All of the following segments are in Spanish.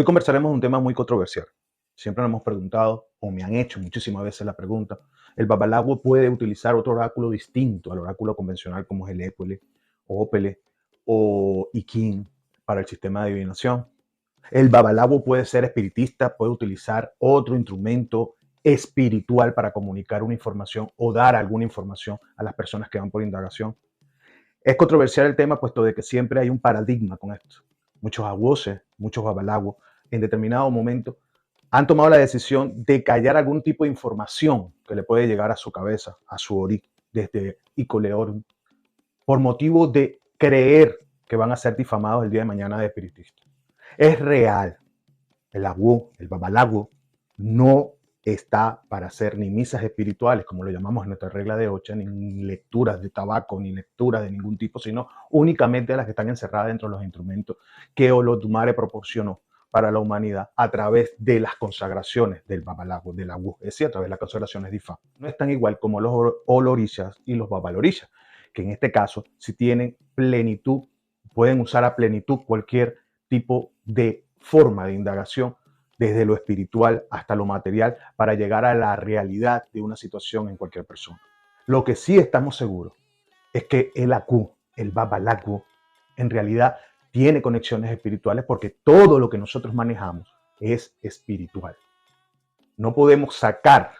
Hoy conversaremos de un tema muy controversial. Siempre nos hemos preguntado, o me han hecho muchísimas veces la pregunta, ¿el babalawo puede utilizar otro oráculo distinto al oráculo convencional como es el Épole, o Ópele, o Ikin para el sistema de adivinación? ¿El babalawo puede ser espiritista, puede utilizar otro instrumento espiritual para comunicar una información o dar alguna información a las personas que van por indagación? Es controversial el tema, puesto de que siempre hay un paradigma con esto. Muchos aguoses, muchos babalawos, en determinado momento han tomado la decisión de callar algún tipo de información que le puede llegar a su cabeza, a su ori, desde Icoleorum, por motivo de creer que van a ser difamados el día de mañana de espiritistas. Es real. El agú, el babalawo, no está para hacer ni misas espirituales, como lo llamamos en nuestra regla de 8, ni lecturas de tabaco, ni lecturas de ningún tipo, sino únicamente las que están encerradas dentro de los instrumentos que Olodumare proporcionó para la humanidad a través de las consagraciones del babalawo, del agú, es decir, a través de las consagraciones de Ifá. No es tan igual como los olorishas y los babalorishas, que en este caso, si tienen plenitud, pueden usar a plenitud cualquier tipo de forma de indagación, desde lo espiritual hasta lo material, para llegar a la realidad de una situación en cualquier persona. Lo que sí estamos seguros es que el Aku, el babalawo, en realidad tiene conexiones espirituales, porque todo lo que nosotros manejamos es espiritual. No podemos sacar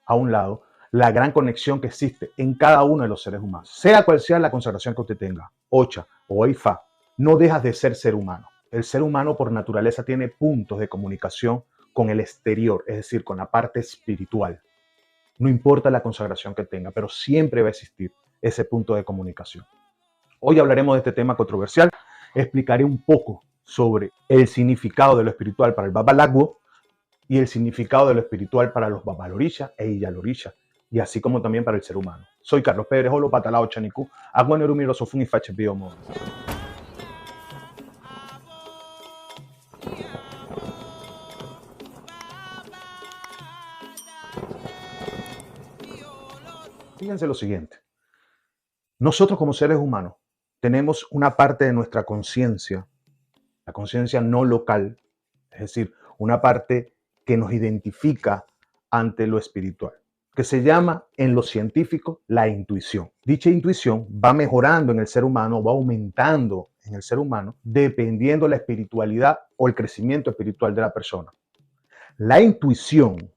a un lado la gran conexión que existe en cada uno de los seres humanos. Sea cual sea la consagración que usted tenga, Ocha o Ifá, no dejas de ser humano. El ser humano por naturaleza tiene puntos de comunicación con el exterior, es decir, con la parte espiritual. No importa la consagración que tenga, pero siempre va a existir ese punto de comunicación. Hoy hablaremos de este tema controversial. Explicaré un poco sobre el significado de lo espiritual para el babalawo y el significado de lo espiritual para los babalorishas e iyalorishas, y así como también para el ser humano. Soy Carlos Pérez, Holo Patalao Chaniku, Aguanerumiro Sofun y Fache Biomo. Fíjense lo siguiente. Nosotros como seres humanos tenemos una parte de nuestra conciencia, la conciencia no local, es decir, una parte que nos identifica ante lo espiritual, que se llama en lo científico la intuición. Dicha intuición va mejorando en el ser humano, va aumentando en el ser humano, dependiendo de la espiritualidad o el crecimiento espiritual de la persona. La intuición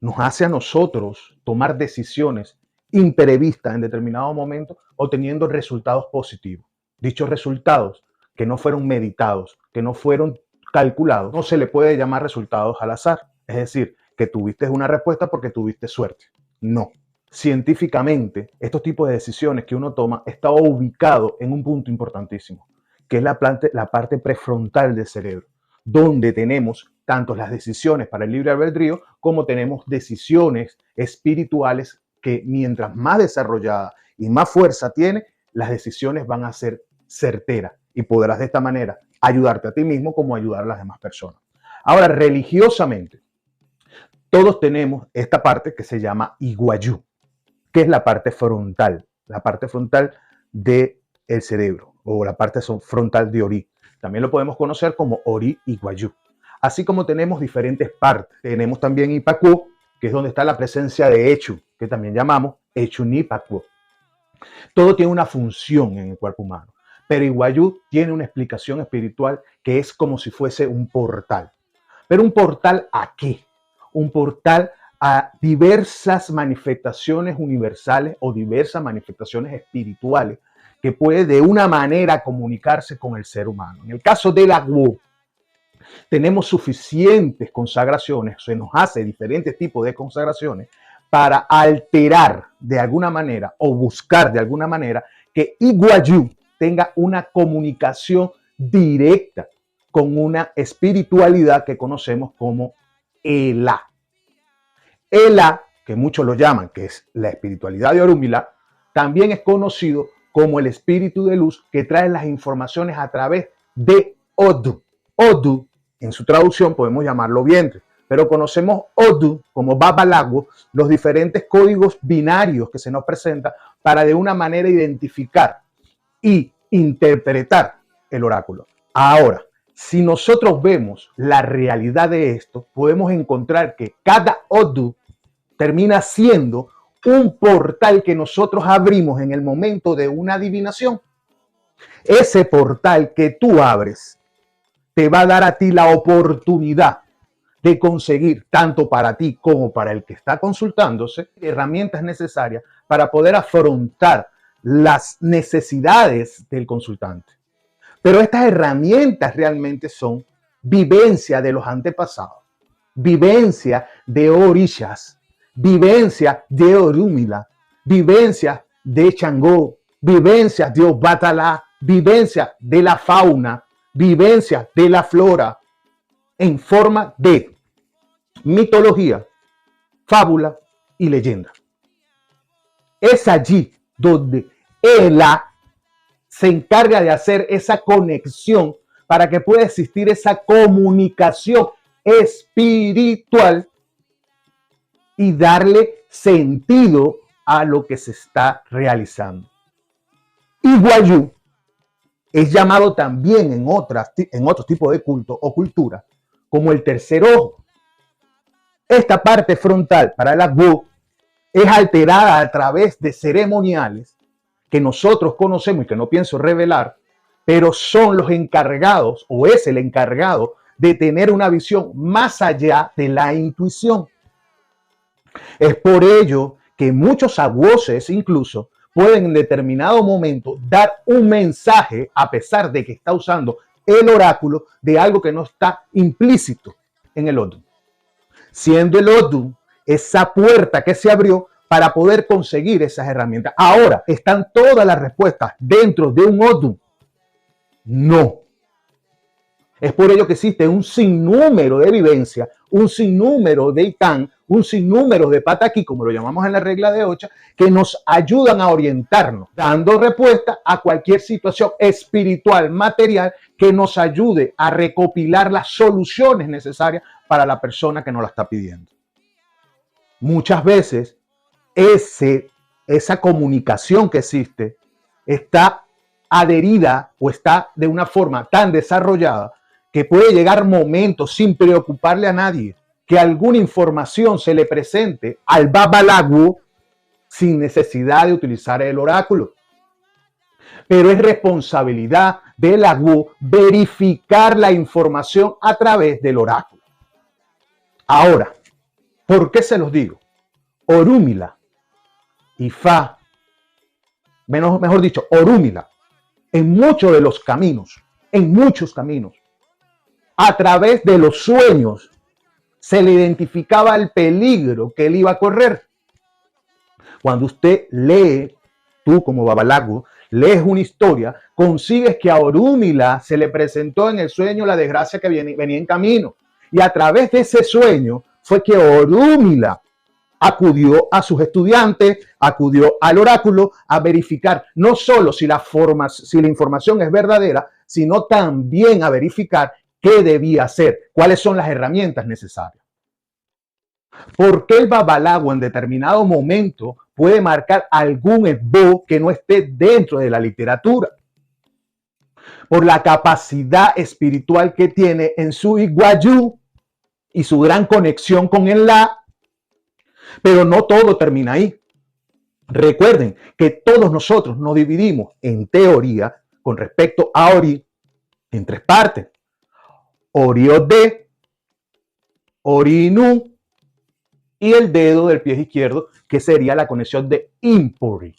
nos hace a nosotros tomar decisiones imprevistas en determinado momento, obteniendo resultados positivos. Dichos resultados que no fueron meditados, que no fueron calculados, no se le puede llamar resultados al azar. Es decir, que tuviste una respuesta porque tuviste suerte. No. Científicamente, estos tipos de decisiones que uno toma está ubicado en un punto importantísimo, que es la parte prefrontal del cerebro, donde tenemos tanto las decisiones para el libre albedrío como tenemos decisiones espirituales que, mientras más desarrollada y más fuerza tiene, las decisiones van a ser certeras y podrás de esta manera ayudarte a ti mismo como ayudar a las demás personas. Ahora, religiosamente, todos tenemos esta parte que se llama Iguayú, que es la parte frontal del cerebro, o la parte frontal de Ori. También lo podemos conocer como Ori Iguayú. Así como tenemos diferentes partes, tenemos también Ipacu, que es donde está la presencia de Echu, que también llamamos Echunipacu. Todo tiene una función en el cuerpo humano, pero Iguayú tiene una explicación espiritual que es como si fuese un portal. ¿Pero un portal a qué? Un portal a diversas manifestaciones universales o diversas manifestaciones espirituales que puede de una manera comunicarse con el ser humano. En el caso del agú, tenemos suficientes consagraciones, se nos hace diferentes tipos de consagraciones para alterar de alguna manera o buscar de alguna manera que Iguayú tenga una comunicación directa con una espiritualidad que conocemos como Elá. Elá, que muchos lo llaman, que es la espiritualidad de Orunmila, también es conocido como el espíritu de luz que trae las informaciones a través de Odu. Odu, en su traducción podemos llamarlo vientre, pero conocemos Odu como babalawo, los diferentes códigos binarios que se nos presentan para de una manera identificar y interpretar el oráculo. Ahora, Si nosotros vemos la realidad de esto, podemos encontrar que cada Odu termina siendo un portal que nosotros abrimos en el momento de una adivinación. Ese portal que tú abres te va a dar a ti la oportunidad de conseguir, tanto para ti como para el que está consultándose, herramientas necesarias para poder afrontar las necesidades del consultante. Pero estas herramientas realmente son vivencia de los antepasados, vivencia de orishas, vivencia de Orúmila, vivencia de Changó, vivencias de Obatala, vivencia de la fauna, vivencia de la flora, en forma de mitología, fábula y leyenda. Es allí donde Ela se encarga de hacer esa conexión para que pueda existir esa comunicación espiritual y darle sentido a lo que se está realizando. Iguayú es llamado también en otros tipos de culto o cultura como el tercer ojo. Esta parte frontal para el Agbo es alterada a través de ceremoniales que nosotros conocemos y que no pienso revelar, pero son los encargados o es el encargado de tener una visión más allá de la intuición. Es por ello que muchos agwoses incluso pueden en determinado momento dar un mensaje a pesar de que está usando el oráculo de algo que no está implícito en el Odum. Siendo el Odum esa puerta que se abrió para poder conseguir esas herramientas. Ahora, ¿están todas las respuestas dentro de un Odum? No. Es por ello que existe un sinnúmero de vivencia, un sinnúmero de Itán, un sinnúmero de Pataquí, como lo llamamos en la regla de Ocha, que nos ayudan a orientarnos, dando respuesta a cualquier situación espiritual, material, que nos ayude a recopilar las soluciones necesarias para la persona que nos la está pidiendo. Muchas veces esa comunicación que existe está adherida o está de una forma tan desarrollada que puede llegar momentos sin preocuparle a nadie que alguna información se le presente al Babalagu sin necesidad de utilizar el oráculo. Pero es responsabilidad del Agú verificar la información a través del oráculo. Ahora, ¿por qué se los digo? Orúmila y Fa, mejor dicho, Orúmila, en muchos de los caminos, a través de los sueños, se le identificaba el peligro que él iba a correr. Cuando usted lee, tú como Babalagu, lees una historia, consigues que a Orúmila se le presentó en el sueño la desgracia que venía en camino. Y a través de ese sueño fue que Orúmila acudió a sus estudiantes, acudió al oráculo a verificar no solo si la información es verdadera, sino también a verificar qué debía hacer, cuáles son las herramientas necesarias. ¿Por qué el Babalagu en determinado momento puede marcar algún esbo que no esté dentro de la literatura? Por la capacidad espiritual que tiene en su Iguayú y su gran conexión con el La. Pero no todo termina ahí. Recuerden que todos nosotros nos dividimos en teoría con respecto a Ori en tres partes. Oriode, Orinu y el dedo del pie izquierdo, que sería la conexión de Impuri.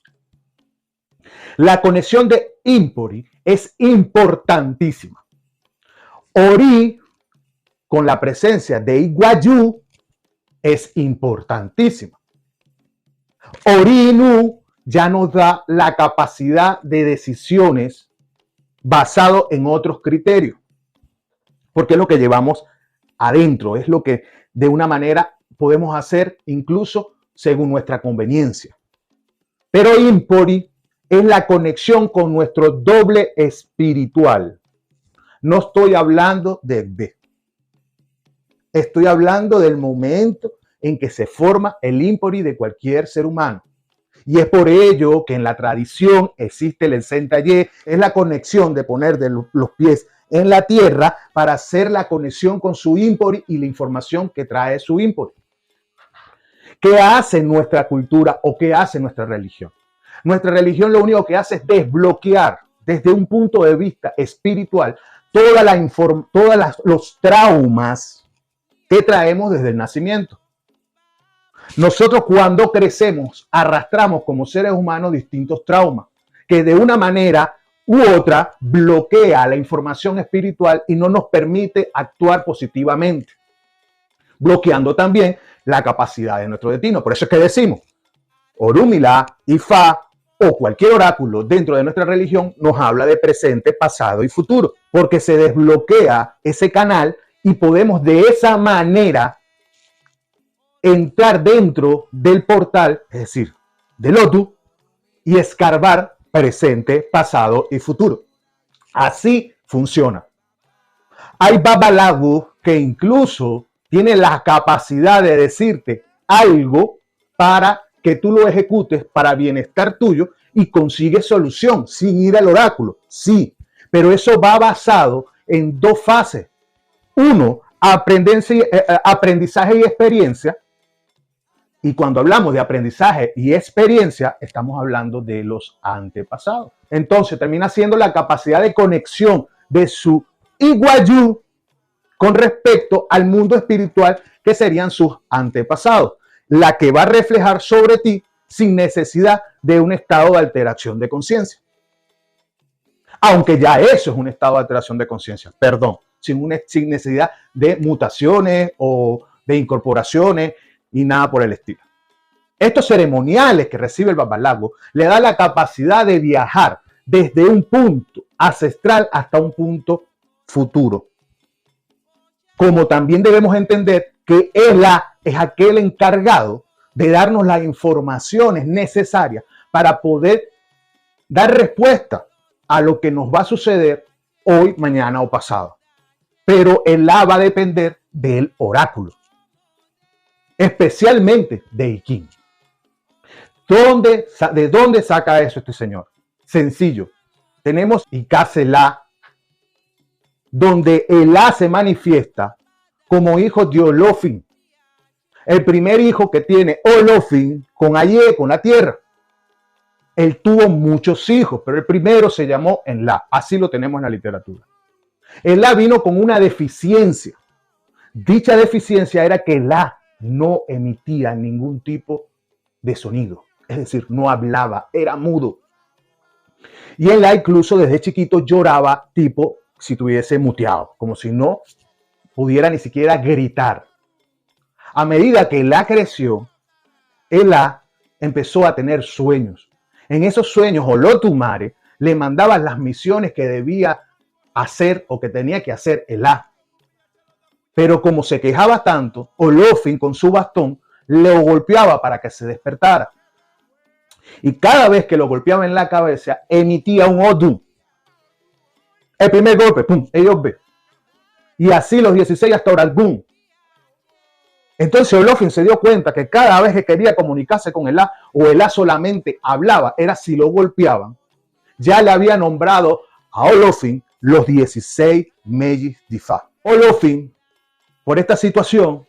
La conexión de Impuri es importantísima. Ori, con la presencia de Iguayú, es importantísima. Orinu ya nos da la capacidad de decisiones basado en otros criterios, porque es lo que llevamos adentro, es lo que de una manera podemos hacer incluso según nuestra conveniencia. Pero Impuri es la conexión con nuestro doble espiritual. No estoy hablando de B. Estoy hablando del momento en que se forma el Impuri de cualquier ser humano. Y es por ello que en la tradición existe el Ensentayé, es la conexión de poner los pies en la tierra para hacer la conexión con su import y la información que trae su import. ¿Qué hace nuestra cultura o qué hace nuestra religión? Nuestra religión lo único que hace es desbloquear desde un punto de vista espiritual todos los traumas que traemos desde el nacimiento. Nosotros cuando crecemos arrastramos como seres humanos distintos traumas que de una manera u otra bloquea la información espiritual y no nos permite actuar positivamente, bloqueando también la capacidad de nuestro destino. Por eso es que decimos, Orúmila, Ifá o cualquier oráculo dentro de nuestra religión nos habla de presente, pasado y futuro, porque se desbloquea ese canal y podemos de esa manera entrar dentro del portal, es decir, del Otu, y escarbar presente, pasado y futuro. Así funciona. Hay Babalagu que incluso tiene la capacidad de decirte algo para que tú lo ejecutes para bienestar tuyo y consigues solución sin ir al oráculo. Sí, pero eso va basado en dos fases. Uno, aprendizaje y experiencia. Y cuando hablamos de aprendizaje y experiencia, estamos hablando de los antepasados. Entonces termina siendo la capacidad de conexión de su Iguayú con respecto al mundo espiritual que serían sus antepasados, la que va a reflejar sobre ti sin necesidad de un estado de alteración de conciencia. Aunque ya eso es un estado de alteración de conciencia, perdón, sin necesidad de mutaciones o de incorporaciones y nada por el estilo. Estos ceremoniales que recibe el Babalagu le da la capacidad de viajar desde un punto ancestral hasta un punto futuro. Como también debemos entender que él es aquel encargado de darnos las informaciones necesarias para poder dar respuesta a lo que nos va a suceder hoy, mañana o pasado. Pero el va a depender del oráculo, especialmente de Ikin. ¿De dónde saca eso este señor? Sencillo. Tenemos Icasela, donde el se manifiesta como hijo de Olofin, el primer hijo que tiene Olofin con Aye, con la tierra. Él tuvo muchos hijos, pero el primero se llamó Enla. Así lo tenemos en la literatura. Enla vino con una deficiencia. Dicha deficiencia era que Enla no emitía ningún tipo de sonido. Es decir, no hablaba, era mudo. Y Enla incluso desde chiquito lloraba tipo si tuviese muteado, como si no pudiera ni siquiera gritar. A medida que Enla creció, Enla empezó a tener sueños. En esos sueños, Olotumare le mandaba las misiones que debía hacer o que tenía que hacer Enla. Pero como se quejaba tanto, Olofin con su bastón lo golpeaba para que se despertara. Y cada vez que lo golpeaba en la cabeza, emitía un Odu. El primer golpe, pum, ellos ven. Y así los 16 hasta ahora, boom. Entonces Olofin se dio cuenta que cada vez que quería comunicarse con Enla o Enla solamente hablaba, era si lo golpeaban. Ya le había nombrado a Olofin los 16 Mejis d'Ifá. Olofin, por esta situación,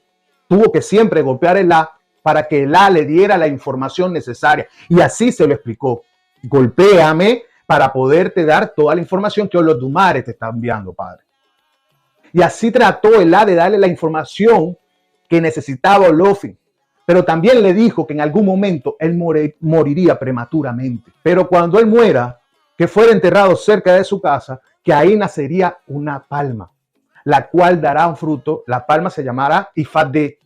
tuvo que siempre golpear a Enla para que Enla le diera la información necesaria. Y así se lo explicó. Golpéame para poderte dar toda la información que Olodumare te está enviando, padre. Y así trató Enla de darle la información que necesitaba Olofin. Pero también le dijo que en algún momento él moriría prematuramente. Pero cuando él muera, que fuera enterrado cerca de su casa, que ahí nacería una palma, la cual dará un fruto. La palma se llamará Ifade,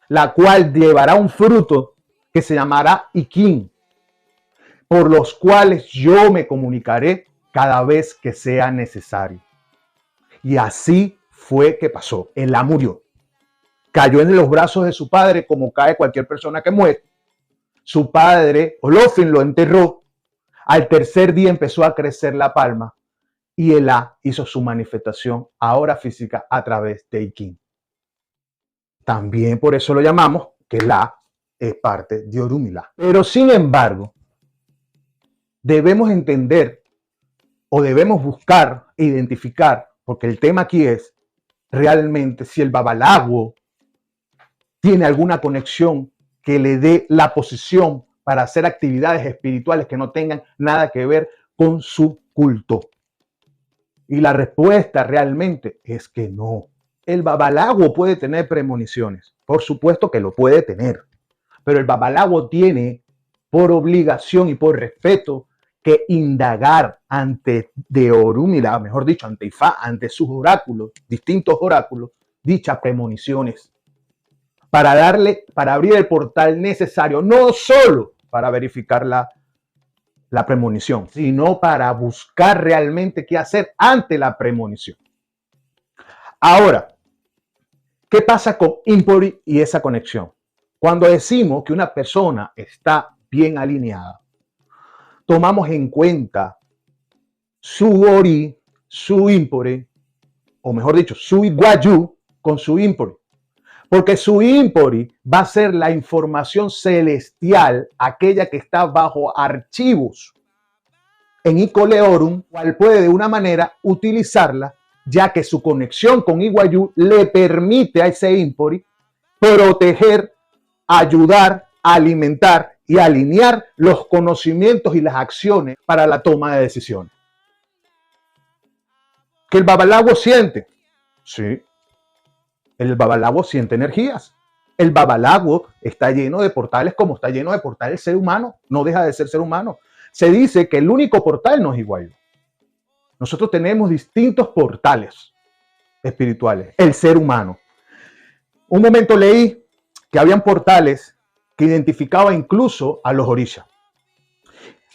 la cual llevará un fruto que se llamará Ikin, por los cuales yo me comunicaré cada vez que sea necesario. Y así fue que pasó. Enla murió. Cayó en los brazos de su padre como cae cualquier persona que muere. Su padre, Olofin, lo enterró. Al tercer día empezó a crecer la palma y Enla hizo su manifestación ahora física a través de Ikin. También por eso lo llamamos que Enla es parte de Orúmila. Pero sin embargo, debemos entender o debemos buscar e identificar, porque el tema aquí es realmente si el babalawo tiene alguna conexión que le dé la posición para hacer actividades espirituales que no tengan nada que ver con su culto. Y la respuesta realmente es que no. El babalawo puede tener premoniciones, por supuesto que lo puede tener, pero el babalawo tiene por obligación y por respeto que indagar ante de Orúmila, mejor dicho, ante Ifá, ante sus oráculos, distintos oráculos, dichas premoniciones, para abrir el portal necesario, no solo para verificar la premonición, sino para buscar realmente qué hacer ante la premonición. Ahora, ¿qué pasa con Impori y esa conexión? Cuando decimos que una persona está bien alineada, tomamos en cuenta su Ori, su Impori, o mejor dicho, su Iguayú con su Impori. Porque su Impori va a ser la información celestial, aquella que está bajo archivos en Icoleorum, cual puede de una manera utilizarla, ya que su conexión con Iguayú le permite a ese Impori proteger, ayudar, alimentar y alinear los conocimientos y las acciones para la toma de decisiones. ¿Que el babalawo siente? Sí. El babalawo siente energías. El babalawo está lleno de portales como está lleno de portales el ser humano. No deja de ser ser humano. Se dice que el único portal no es Iguayú. Nosotros tenemos distintos portales espirituales. El ser humano. Un momento leí que habían portales que identificaban incluso a los orishas.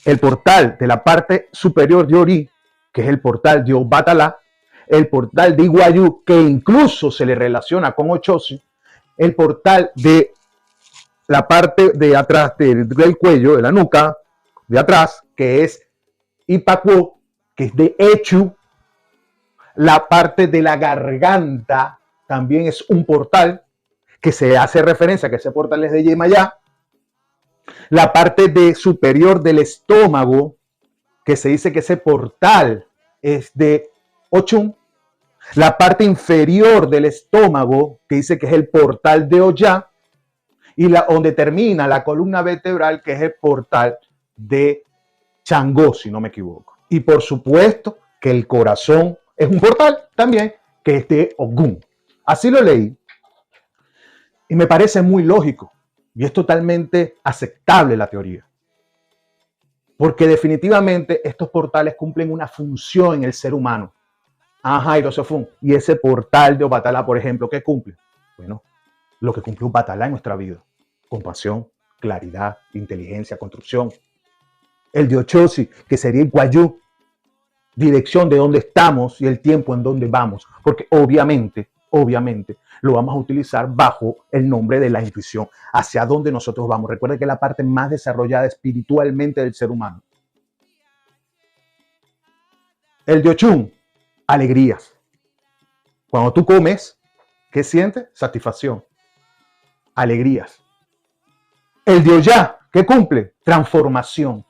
El portal de la parte superior de Ori, que es el portal de Obatala, el portal de Iguayú, que incluso se le relaciona con Ochosi, el portal de la parte de atrás del cuello, de la nuca, de atrás, que es Ipacuo, que es de Echu, la parte de la garganta también es un portal que se hace referencia a que ese portal es de Yemayá, la parte de superior del estómago, que se dice que ese portal es de Ochum, la parte inferior del estómago, que dice que es el portal de Oya, y donde termina la columna vertebral, que es el portal de Changó, si no me equivoco. Y por supuesto que el corazón es un portal también, que es de Ogún. Así lo leí. Y me parece muy lógico. Y es totalmente aceptable la teoría. Porque definitivamente estos portales cumplen una función en el ser humano. Ajá, Irosofun. Y ese portal de Obatala, por ejemplo, ¿qué cumple? Bueno, lo que cumple Obatala en nuestra vida. Compasión, claridad, inteligencia, construcción. El de Ochosi, que sería el Guayú, dirección de dónde estamos y el tiempo en dónde vamos. Porque obviamente, lo vamos a utilizar bajo el nombre de la intuición, hacia dónde nosotros vamos. Recuerden que es la parte más desarrollada espiritualmente del ser humano. El de Ochun, alegrías. Cuando tú comes, ¿qué sientes? Satisfacción. Alegrías. El de Oyá, ¿qué cumple? Transformación.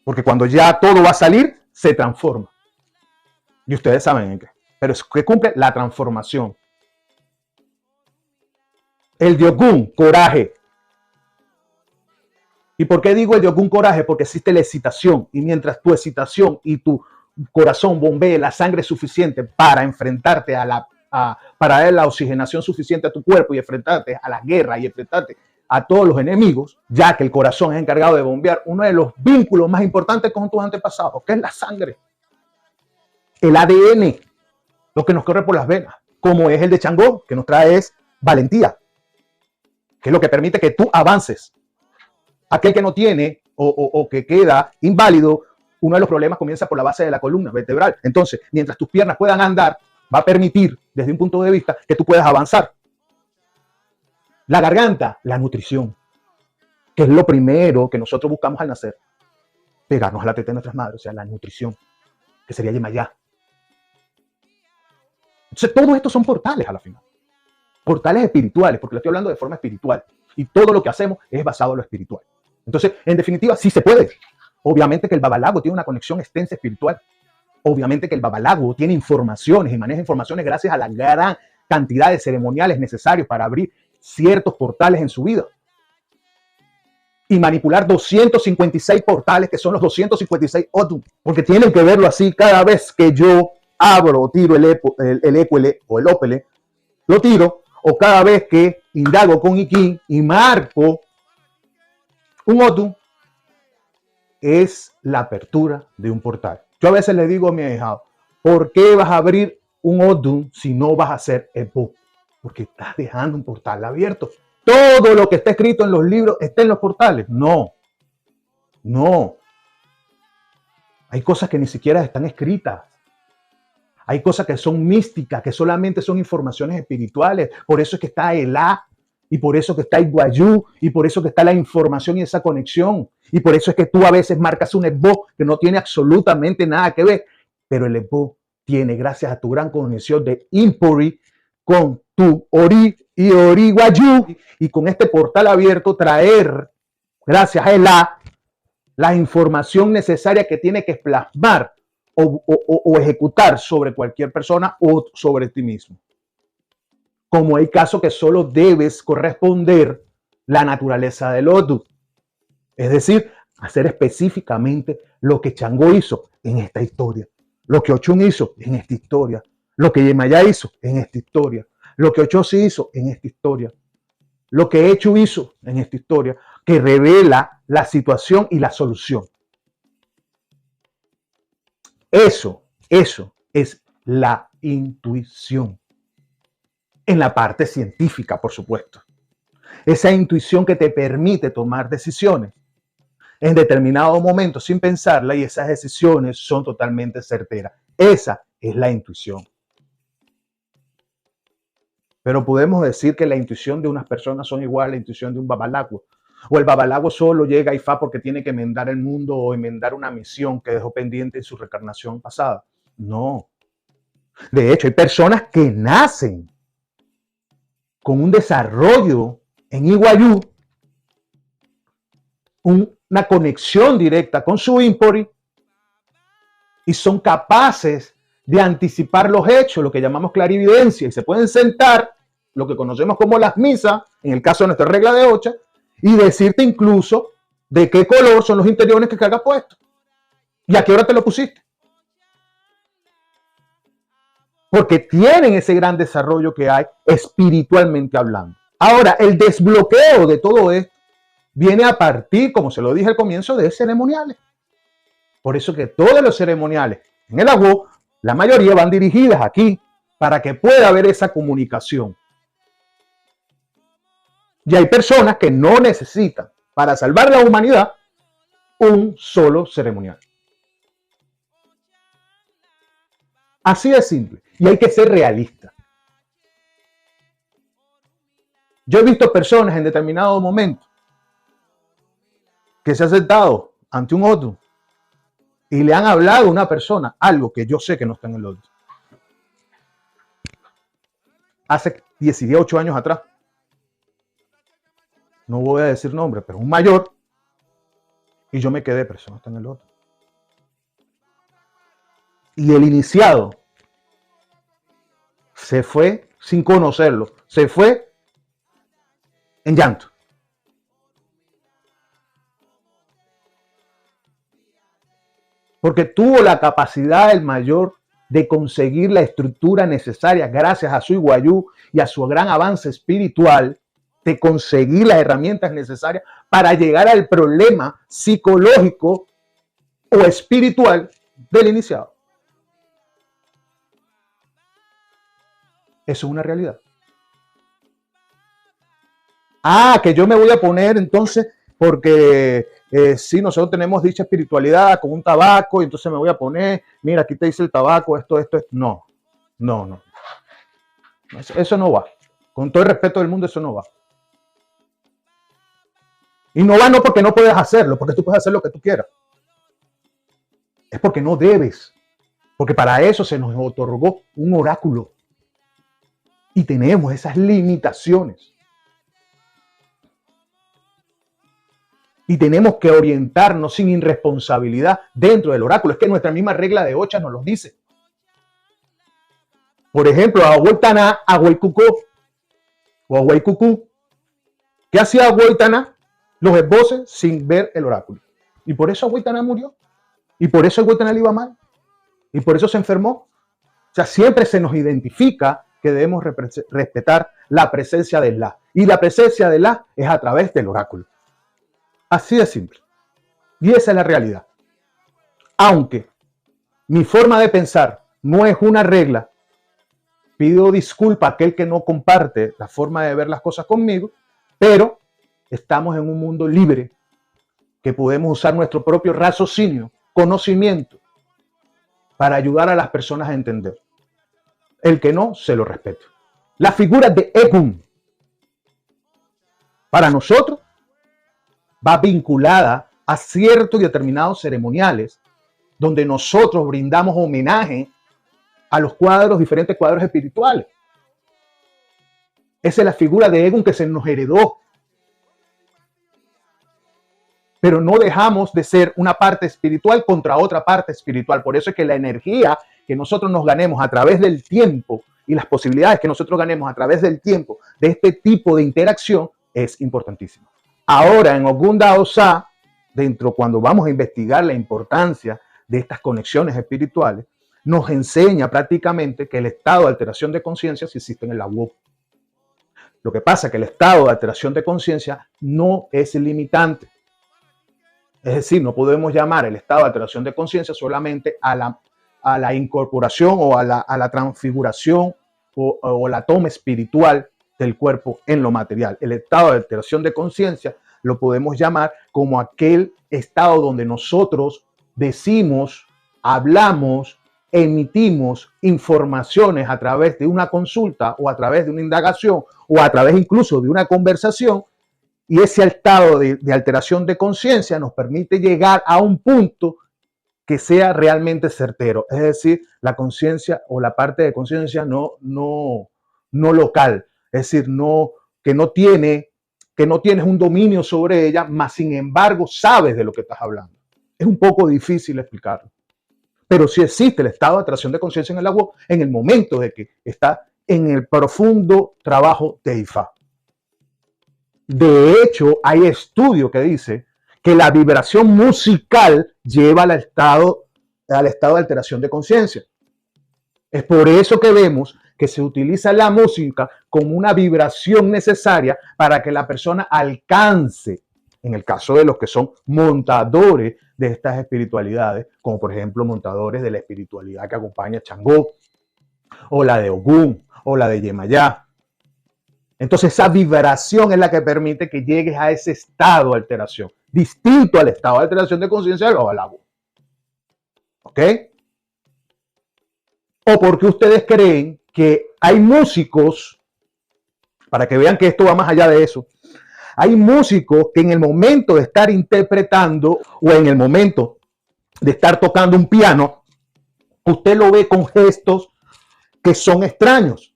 Porque cuando ya todo va a salir, se transforma. Y ustedes saben en qué. Pero es que cumple la transformación. El de Ogún, coraje. ¿Y por qué digo el de Ogún, coraje? Porque existe la excitación. Y mientras tu excitación y tu corazón bombee la sangre suficiente para enfrentarte para dar la oxigenación suficiente a tu cuerpo y enfrentarte a la guerra y enfrentarte a todos los enemigos, ya que el corazón es encargado de bombear uno de los vínculos más importantes con tus antepasados, que es la sangre. El ADN, lo que nos corre por las venas, como es el de Changó, que nos trae es valentía, que es lo que permite que tú avances. Aquel que no tiene o que queda inválido, uno de los problemas comienza por la base de la columna vertebral. Entonces, mientras tus piernas puedan andar, va a permitir, desde un punto de vista, que tú puedas avanzar. La garganta, la nutrición, que es lo primero que nosotros buscamos al nacer. Pegarnos a la teta de nuestras madres, o sea, la nutrición, que sería Yemayá. Entonces, todo esto son portales a la final. Portales espirituales, porque lo estoy hablando de forma espiritual. Y todo lo que hacemos es basado en lo espiritual. Entonces, en definitiva, sí se puede. Obviamente que el babalago tiene una conexión extensa espiritual. Obviamente que el babalago tiene informaciones y maneja informaciones gracias a la gran cantidad de ceremoniales necesarios para abrir ciertos portales en su vida. Y manipular 256 portales, que son los 256 Odum. Porque tienen que verlo así: cada vez que yo abro o tiro el Equele o el Opele, lo tiro, o cada vez que indago con Iki y marco un Odum, es la apertura de un portal. Yo a veces le digo a mi ahijado: ¿por qué vas a abrir un Odum si no vas a hacer Epo? Porque estás dejando un portal abierto. Todo lo que está escrito en los libros está en los portales. No, no. Hay cosas que ni siquiera están escritas. Hay cosas que son místicas, que solamente son informaciones espirituales. Por eso es que está Elá, y por eso que está Iguayú, y por eso que está la información y esa conexión. Y por eso es que tú a veces marcas un Ebo que no tiene absolutamente nada que ver. Pero el Ebo tiene, gracias a tu gran conexión de Impuri con tu Ori y Ori Guayú, y con este portal abierto traer, gracias a Elá, la información necesaria que tiene que plasmar o ejecutar sobre cualquier persona o sobre ti mismo. Como hay casos que solo debes corresponder la naturaleza del Odu, es decir, hacer específicamente lo que Changó hizo en esta historia, lo que Ochun hizo en esta historia, lo que Yemayá hizo en esta historia, lo que Ochosi hizo en esta historia, lo que Echu hizo en esta historia, que revela la situación y la solución. Eso es la intuición. En la parte científica, por supuesto. Esa intuición que te permite tomar decisiones en determinado momento sin pensarla, y esas decisiones son totalmente certeras. Esa es la intuición. Pero podemos decir que la intuición de unas personas son igual a la intuición de un babalago. O el babalago solo llega a Ifá porque tiene que enmendar el mundo o enmendar una misión que dejó pendiente en su reencarnación pasada. No. De hecho, hay personas que nacen con un desarrollo en Iguayú, una conexión directa con su Impori, y son capaces de anticipar los hechos, lo que llamamos clarividencia, y se pueden sentar, lo que conocemos como las misas, en el caso de nuestra regla de 8, y decirte incluso de qué color son los interiores que cargas puesto y a qué hora te lo pusiste. Porque tienen ese gran desarrollo que hay espiritualmente hablando. Ahora, el desbloqueo de todo esto viene a partir, como se lo dije al comienzo, de ceremoniales. Por eso que todos los ceremoniales en el Agó, la mayoría van dirigidas aquí para que pueda haber esa comunicación. Y hay personas que no necesitan, para salvar la humanidad, un solo ceremonial. Así de simple. Y hay que ser realista. Yo he visto personas en determinado momento que se han sentado ante un otro y le han hablado a una persona algo que yo sé que no está en el otro. Hace 18 años atrás. No voy a decir nombre, pero un mayor. Y yo me quedé, pero eso no está en el otro. Y el iniciado se fue sin conocerlo. Se fue en llanto. Porque tuvo la capacidad el mayor de conseguir la estructura necesaria gracias a su Iguayú y a su gran avance espiritual, de conseguir las herramientas necesarias para llegar al problema psicológico o espiritual del iniciado. Eso es una realidad. Que yo me voy a poner entonces porque si nosotros tenemos dicha espiritualidad con un tabaco, y entonces me voy a poner, mira, aquí te dice el tabaco, esto. No. Eso no va. Con todo el respeto del mundo, eso no va. Y no va no porque no puedes hacerlo, porque tú puedes hacer lo que tú quieras. Es porque no debes. Porque para eso se nos otorgó un oráculo. Y tenemos esas limitaciones. Y tenemos que orientarnos sin irresponsabilidad dentro del oráculo. Es que nuestra misma regla de Ocha nos lo dice. Por ejemplo, Ahuaytaná, Ahuaycucó o Ahuaycucú. ¿Qué hacía Ahuaytaná? Los esboces sin ver el oráculo. Y por eso Ahuaytaná murió. Y por eso Ahuaytaná le iba mal. Y por eso se enfermó. O sea, siempre se nos identifica que debemos respetar la presencia de La. Y la presencia de La es a través del oráculo. Así de simple. Y esa es la realidad. Aunque mi forma de pensar no es una regla, pido disculpa a aquel que no comparte la forma de ver las cosas conmigo, pero estamos en un mundo libre que podemos usar nuestro propio raciocinio, conocimiento, para ayudar a las personas a entender. El que no, se lo respeto. La figura de Egún, para nosotros, va vinculada a ciertos y determinados ceremoniales donde nosotros brindamos homenaje a los cuadros, diferentes cuadros espirituales. Esa es la figura de Egún que se nos heredó. Pero no dejamos de ser una parte espiritual contra otra parte espiritual. Por eso es que la energía que nosotros nos ganemos a través del tiempo y las posibilidades que nosotros ganemos a través del tiempo de este tipo de interacción es importantísima. Ahora, en Ogunda Osa, cuando vamos a investigar la importancia de estas conexiones espirituales, nos enseña prácticamente que el estado de alteración de conciencia sí existe en el Awo. Lo que pasa es que el estado de alteración de conciencia no es limitante. Es decir, no podemos llamar el estado de alteración de conciencia solamente a la incorporación o a la transfiguración o la toma espiritual del cuerpo en lo material. El estado de alteración de conciencia lo podemos llamar como aquel estado donde nosotros decimos, hablamos, emitimos informaciones a través de una consulta o a través de una indagación o a través incluso de una conversación, y ese estado de alteración de conciencia nos permite llegar a un punto que sea realmente certero, es decir, la conciencia o la parte de conciencia no local, es decir, que no tienes un dominio sobre ella, mas sin embargo sabes de lo que estás hablando. Es un poco difícil explicarlo, pero sí existe el estado de alteración de conciencia en el agua en el momento de que está en el profundo trabajo de Ifá. De hecho, hay estudio que dice que la vibración musical lleva al estado de alteración de conciencia. Es por eso que vemos que se utiliza la música como una vibración necesaria para que la persona alcance, en el caso de los que son montadores de estas espiritualidades, como por ejemplo montadores de la espiritualidad que acompaña a Changó, o la de Ogún, o la de Yemayá. Entonces esa vibración es la que permite que llegues a ese estado de alteración, distinto al estado de alteración de conciencia del Babalawo. ¿Ok? ¿O porque ustedes creen que hay músicos, para que vean que esto va más allá de eso, hay músicos que en el momento de estar interpretando o en el momento de estar tocando un piano, usted lo ve con gestos que son extraños?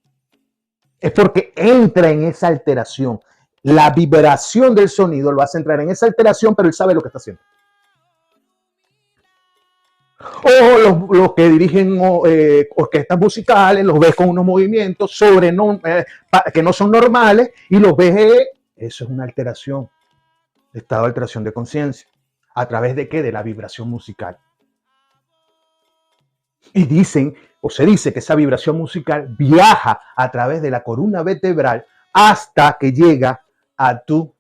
Es porque entra en esa alteración. La vibración del sonido lo hace entrar en esa alteración, pero él sabe lo que está haciendo. O los que dirigen orquestas musicales, los ves con unos movimientos que no son normales y los ves, eso es una alteración, estado de alteración de conciencia. ¿A través de qué? De la vibración musical. Y se dice que esa vibración musical viaja a través de la columna vertebral hasta que llega a tu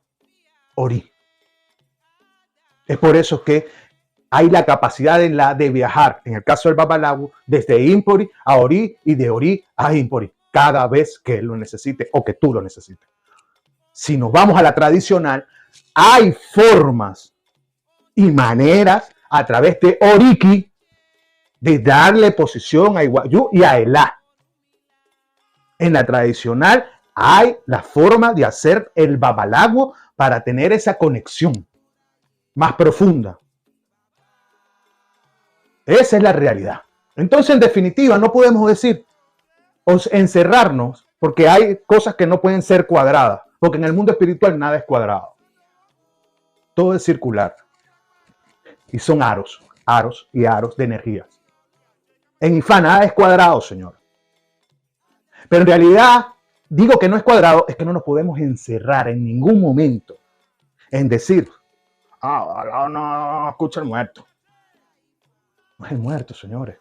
Ori. Es por eso que hay la capacidad de viajar, en el caso del Babalawo, desde Impori a Ori y de Ori a Impori, cada vez que él lo necesite o que tú lo necesites. Si nos vamos a la tradicional, hay formas y maneras a través de Oriki de darle posición a Iguayú y a Elá. En la tradicional hay la forma de hacer el Babalawo para tener esa conexión más profunda. Esa es la realidad. Entonces, en definitiva, no podemos decir o encerrarnos porque hay cosas que no pueden ser cuadradas, porque en el mundo espiritual nada es cuadrado. Todo es circular y son aros y aros de energías. En Ifá nada es cuadrado, señor. Pero en realidad, digo que no es cuadrado, es que no nos podemos encerrar en ningún momento en decir, no, escucha el muerto. No es el muerto, señores.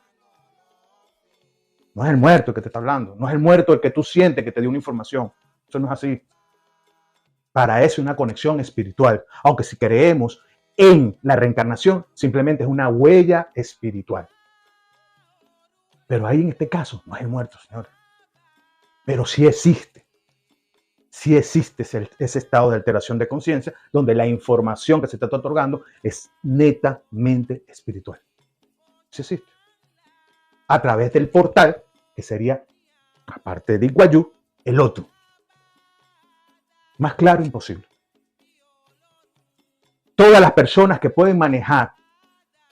No es el muerto el que te está hablando. No es el muerto el que tú sientes que te dio una información. Eso no es así. Para eso es una conexión espiritual. Aunque si creemos en la reencarnación, simplemente es una huella espiritual. Pero ahí en este caso no es el muerto, señores. Pero sí existe. Sí existe ese estado de alteración de conciencia donde la información que se te está otorgando es netamente espiritual. Sí existe. A través del portal, que sería, aparte de Iguayú, el otro. Más claro imposible. Todas las personas que pueden manejar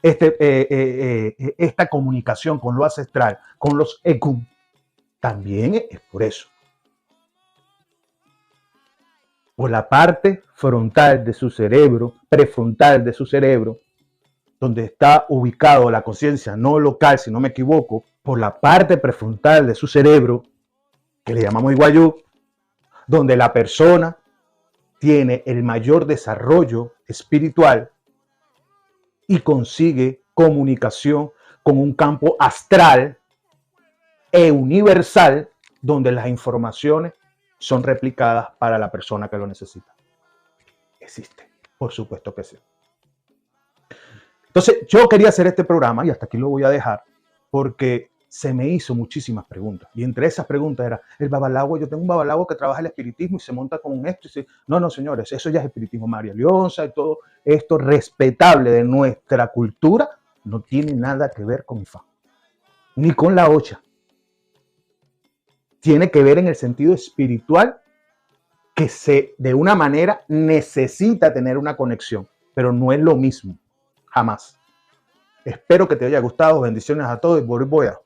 esta comunicación con lo ancestral, con los Ekun, también es por eso. Por la parte frontal de su cerebro, prefrontal de su cerebro, donde está ubicado la conciencia no local, si no me equivoco, por la parte prefrontal de su cerebro, que le llamamos Iguayú, donde la persona tiene el mayor desarrollo espiritual y consigue comunicación con un campo astral e universal, donde las informaciones son replicadas para la persona que lo necesita. Existe, por supuesto que sí. Entonces, yo quería hacer este programa, y hasta aquí lo voy a dejar, porque se me hizo muchísimas preguntas. Y entre esas preguntas era, el babalago, yo tengo un babalago que trabaja el espiritismo y se monta con esto. No, señores, eso ya es espiritismo María Leonza y todo esto respetable de nuestra cultura no tiene nada que ver con Ifá, ni con la Ocha. Tiene que ver en el sentido espiritual que de una manera necesita tener una conexión, pero no es lo mismo. Jamás. Espero que te haya gustado. Bendiciones a todos y voy a